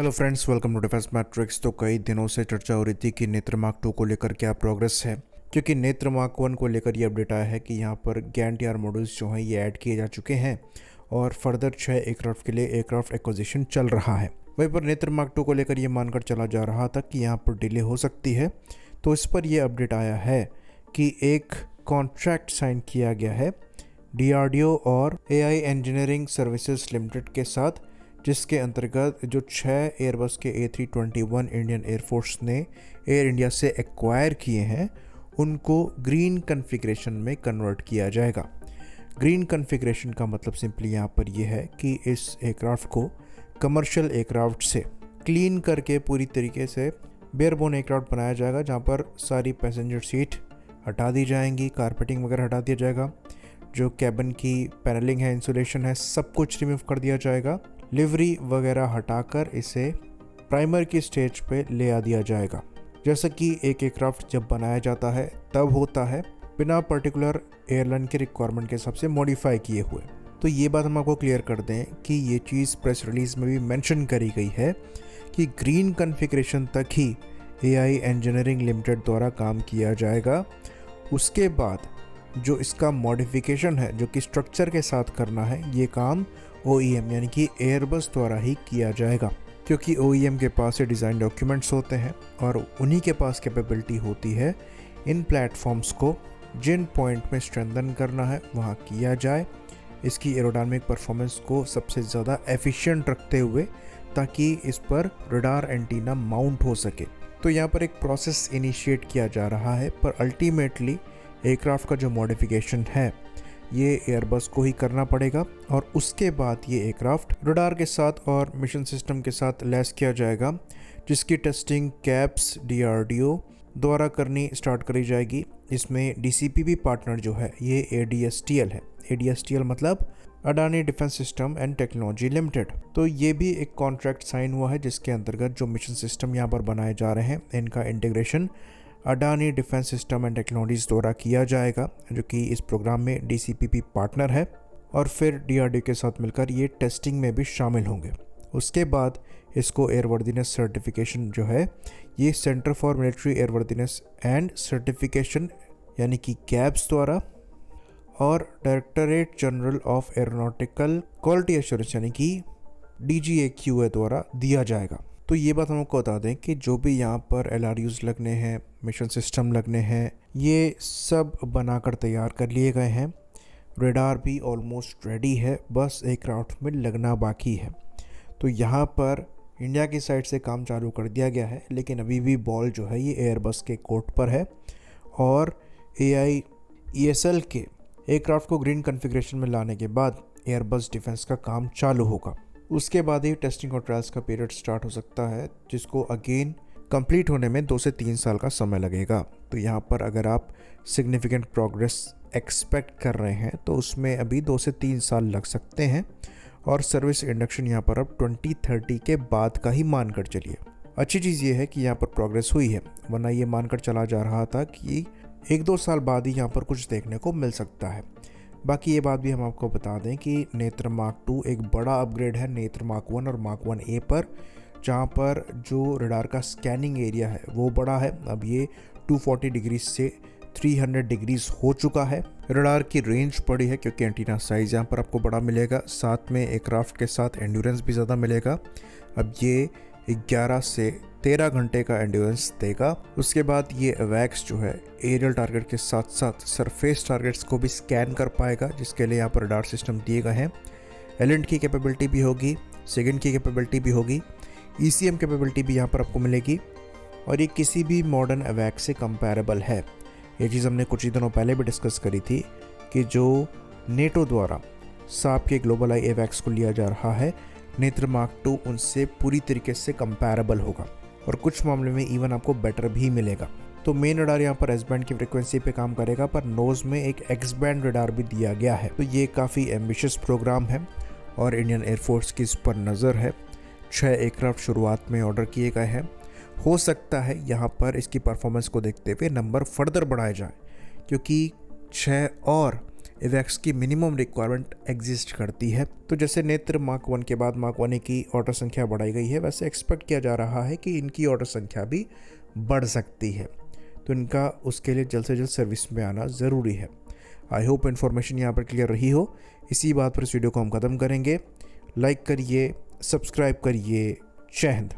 Hello friends, welcome to defence matrix. तो कई दिनों से चर्चा हो रही थी कि नेत्र मार्क 2 को लेकर क्या प्रोग्रेस है, क्योंकि नेत्र मार्क 1 को लेकर ये अपडेट आया है कि यहाँ पर गैन-टीआर मॉड्यूल्स जो हैं ये ऐड किए जा चुके हैं और फर्दर 6 एयरक्राफ्ट के लिए एयरक्राफ्ट एक्विजिशन चल रहा है। वहीं पर नेत्र मार्क 2 को लेकर ये मानकर चला जा रहा था कि यहाँ पर डिले हो सकती है, तो इस पर यह अपडेट आया है कि एक कॉन्ट्रैक्ट साइन किया गया है DRDO और AI इंजीनियरिंग सर्विसेज लिमिटेड के साथ, जिसके अंतर्गत जो 6 एयरबस के A321 इंडियन एयरफोर्स ने एयर इंडिया से एक्वायर किए हैं उनको ग्रीन कन्फिग्रेशन में कन्वर्ट किया जाएगा। ग्रीन कन्फिग्रेशन का मतलब सिंपली यहाँ पर यह है कि इस एयरक्राफ्ट को कमर्शियल एयरक्राफ्ट से क्लीन करके पूरी तरीके से बेयरबोन एयरक्राफ्ट बनाया जाएगा, जहाँ पर सारी पैसेंजर सीट हटा दी जाएंगी, कारपेटिंग वगैरह हटा दिया जाएगा, जो कैबिन की पैनलिंग है, इंसुलेशन है, सब कुछ रिमूव कर दिया जाएगा। लिवरी वगैरह हटाकर इसे प्राइमर की स्टेज पे ले आ दिया जाएगा। जैसा कि एक एयरक्राफ्ट जब बनाया जाता है तब होता है, बिना पर्टिकुलर एयरलाइन के रिक्वायरमेंट के हिसाब से मॉडिफाई किए हुए। तो ये बात हम आपको क्लियर कर दें कि ये चीज़ प्रेस रिलीज में भी मेंशन करी गई है कि ग्रीन कॉन्फ़िगरेशन तक ही AI इंजीनियरिंग लिमिटेड द्वारा काम किया जाएगा। उसके बाद जो इसका मॉडिफिकेशन है, जो कि स्ट्रक्चर के साथ करना है, ये काम OEM यानी कि एयरबस द्वारा ही किया जाएगा, क्योंकि OEM के पास ये डिज़ाइन डॉक्यूमेंट्स होते हैं और उन्हीं के पास कैपेबिलिटी होती है इन प्लेटफॉर्म्स को जिन पॉइंट में स्ट्रेंथन करना है वहाँ किया जाए, इसकी एरोडायनामिक परफॉर्मेंस को सबसे ज़्यादा एफिशिएंट रखते हुए, ताकि इस पर रडार एंटीना माउंट हो सके। तो यहाँ पर एक प्रोसेस इनिशिएट किया जा रहा है, पर अल्टीमेटली एयरक्राफ्ट का जो मॉडिफिकेशन है ये एयरबस को ही करना पड़ेगा और उसके बाद ये एयरक्राफ्ट रडार के साथ और मिशन सिस्टम के साथ लैस किया जाएगा, जिसकी टेस्टिंग कैप्स DRDO द्वारा करनी स्टार्ट करी जाएगी। इसमें DCPP पार्टनर जो है ये ADSTL है। ADSTL मतलब Adani defence system and technology limited. तो ये भी एक कॉन्ट्रैक्ट साइन हुआ है, जिसके अंतर्गत जो मिशन सिस्टम यहाँ पर बनाए जा रहे हैं इनका integration Adani defence system and technologies द्वारा किया जाएगा, जो कि इस प्रोग्राम में DCPP पार्टनर है, और फिर DRDO के साथ मिलकर ये टेस्टिंग में भी शामिल होंगे। उसके बाद इसको एयरवर्दीनेस सर्टिफिकेशन जो है ये centre for military airworthiness and certification यानी कि कैब्स द्वारा और directorate general of aeronautical quality assurance यानी कि DGAQA द्वारा दिया जाएगा। तो ये बात हम आपको बता दें कि जो भी यहाँ पर LRUs लगने हैं, मिशन सिस्टम लगने हैं, ये सब बनाकर तैयार कर लिए गए हैं। रेडार भी ऑलमोस्ट रेडी है, बस एयरक्राफ्ट में लगना बाकी है। तो यहाँ पर इंडिया की साइड से काम चालू कर दिया गया है, लेकिन अभी भी बॉल जो है ये एयरबस के कोर्ट पर है और AI ESL के एयरक्राफ्ट को ग्रीन कॉन्फ़िगरेशन में लाने के बाद एयरबस डिफेंस का काम चालू होगा। उसके बाद ही टेस्टिंग और ट्रायल्स का पीरियड स्टार्ट हो सकता है, जिसको अगेन कंप्लीट होने में 2 से 3 साल का समय लगेगा। तो यहाँ पर अगर आप सिग्निफिकेंट प्रोग्रेस एक्सपेक्ट कर रहे हैं तो उसमें अभी 2 से 3 साल लग सकते हैं, और सर्विस इंडक्शन यहाँ पर अब 2030 के बाद का ही मानकर चलिए। अच्छी चीज़ ये है कि यहाँ पर प्रोग्रेस हुई है, वरना ये मानकर चला जा रहा था कि 1-2 साल बाद ही यहाँ पर कुछ देखने को मिल सकता है। बाकी ये बात भी हम आपको बता दें कि नेत्र मार्क 2 एक बड़ा अपग्रेड है नेत्र मार्क 1 और मार्क 1A पर, जहाँ पर जो रडार का स्कैनिंग एरिया है वो बड़ा है। अब ये 240 डिग्री से 300 डिग्रीज हो चुका है। रडार की रेंज बड़ी है क्योंकि एंटीना साइज़ यहाँ पर आपको बड़ा मिलेगा, साथ में एयरक्राफ्ट के साथ एंड्योरेंस भी ज़्यादा मिलेगा। अब ये 11 से 13 घंटे का एंड्योरेंस देगा। उसके बाद ये अवैक्स जो है एरियल टारगेट के साथ साथ सरफेस टारगेट्स को भी स्कैन कर पाएगा, जिसके लिए यहाँ पर रडार सिस्टम दिए गए हैं। एलेंट की कैपेबिलिटी भी होगी, सेकेंड की कैपेबिलिटी भी होगी, ECM कैपेबिलिटी भी यहाँ पर आपको मिलेगी, और ये किसी भी मॉडर्न अवैक्स से कंपैरेबल है। ये चीज़ हमने कुछ ही दिनों पहले भी डिस्कस करी थी कि जो नेटो द्वारा साप के ग्लोबल आई अवैक्स को लिया जा रहा है, नेत्र मार्क 2 उनसे पूरी तरीके से कंपैरेबल होगा और कुछ मामले में इवन आपको बेटर भी मिलेगा। तो मेन रडार यहाँ पर S बैंड की फ्रिक्वेंसी पे काम करेगा, पर नोज में एक X बैंड रडार भी दिया गया है। तो ये काफ़ी एम्बिशियस प्रोग्राम है और इंडियन एयरफोर्स की इस पर नज़र है। 6 एयरक्राफ्ट शुरुआत में ऑर्डर किए गए हैं। हो सकता है यहाँ पर इसकी परफॉर्मेंस को देखते हुए नंबर फर्दर बढ़ाया जाए, क्योंकि 6 और इवैक्स की मिनिमम रिक्वायरमेंट एग्जिस्ट करती है। तो जैसे नेत्र मार्क 1 के बाद मार्क 1 की ऑर्डर संख्या बढ़ाई गई है, वैसे एक्सपेक्ट किया जा रहा है कि इनकी ऑर्डर संख्या भी बढ़ सकती है। तो इनका उसके लिए जल्द से जल्द सर्विस में आना ज़रूरी है। आई होप इन्फॉर्मेशन यहाँ पर क्लियर रही हो। इसी बात पर इस वीडियो को हम ख़त्म करेंगे। लाइक करिए, सब्सक्राइब करिए। जय हिंद।